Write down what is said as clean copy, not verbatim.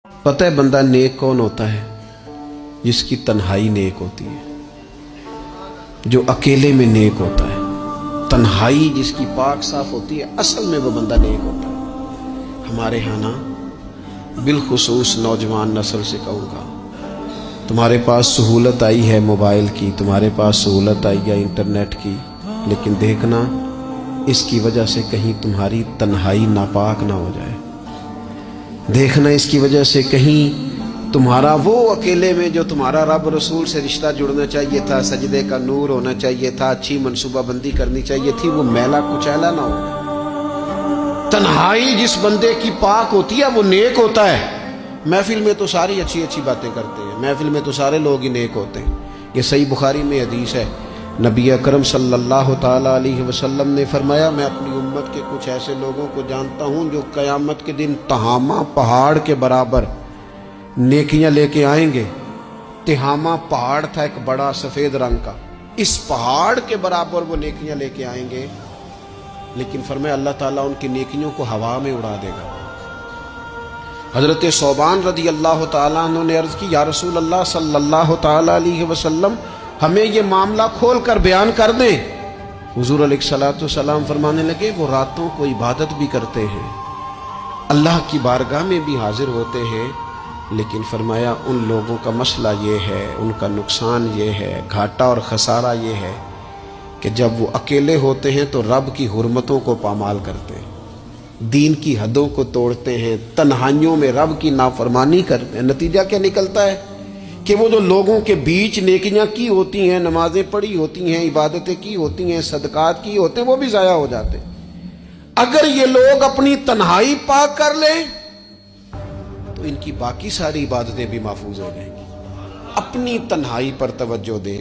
پتہ ہے بندہ نیک کون ہوتا ہے؟ جس کی تنہائی نیک ہوتی ہے، جو اکیلے میں نیک ہوتا ہے۔ تنہائی جس کی پاک صاف ہوتی ہے، اصل میں وہ بندہ نیک ہوتا ہے۔ ہمارے ہاں نا بالخصوص نوجوان نسل سے کہوں گا، تمہارے پاس سہولت آئی ہے موبائل کی، تمہارے پاس سہولت آئی ہے انٹرنیٹ کی، لیکن دیکھنا اس کی وجہ سے کہیں تمہاری تنہائی ناپاک نہ ہو جائے۔ دیکھنا اس کی وجہ سے کہیں تمہارا وہ اکیلے میں جو تمہارا رب رسول سے رشتہ جڑنا چاہیے تھا، سجدے کا نور ہونا چاہیے تھا، اچھی منصوبہ بندی کرنی چاہیے تھی، وہ میلا کچیلا نہ ہو۔ تنہائی جس بندے کی پاک ہوتی ہے وہ نیک ہوتا ہے۔ محفل میں تو ساری اچھی اچھی باتیں کرتے ہیں، محفل میں تو سارے لوگ ہی نیک ہوتے ہیں۔ یہ صحیح بخاری میں حدیث ہے، نبی اکرم صلی اللہ تعالیٰ علیہ وسلم نے فرمایا، میں اپنی امت کے کچھ ایسے لوگوں کو جانتا ہوں جو قیامت کے دن تہامہ پہاڑ کے برابر نیکیاں لے کے آئیں گے۔ تہامہ پہاڑ تھا ایک بڑا سفید رنگ کا، اس پہاڑ کے برابر وہ نیکیاں لے کے آئیں گے، لیکن فرمایا اللہ تعالیٰ ان کی نیکیوں کو ہوا میں اڑا دے گا۔ حضرت ثوبان رضی اللہ تعالیٰ عنہ نے عرض کی، یا رسول اللہ صلی اللہ تعالیٰ علیہ وسلم ہمیں یہ معاملہ کھول کر بیان کر دیں۔ حضور علیہ الصلوۃ والسلام فرمانے لگے، وہ راتوں کو عبادت بھی کرتے ہیں، اللہ کی بارگاہ میں بھی حاضر ہوتے ہیں، لیکن فرمایا ان لوگوں کا مسئلہ یہ ہے، ان کا نقصان یہ ہے، گھاٹا اور خسارہ یہ ہے کہ جب وہ اکیلے ہوتے ہیں تو رب کی حرمتوں کو پامال کرتے ہیں، دین کی حدوں کو توڑتے ہیں، تنہائیوں میں رب کی نافرمانی کرتے ہیں۔ نتیجہ کیا نکلتا ہے کہ وہ جو لوگوں کے بیچ نیکیاں کی ہوتی ہیں، نمازیں پڑھی ہوتی ہیں، عبادتیں کی ہوتی ہیں، صدقات کی ہوتے ہیں، وہ بھی ضائع ہو جاتے ہیں۔ اگر یہ لوگ اپنی تنہائی پاک کر لیں تو ان کی باقی ساری عبادتیں بھی محفوظ ہو جائیں گی۔ اپنی تنہائی پر توجہ دیں۔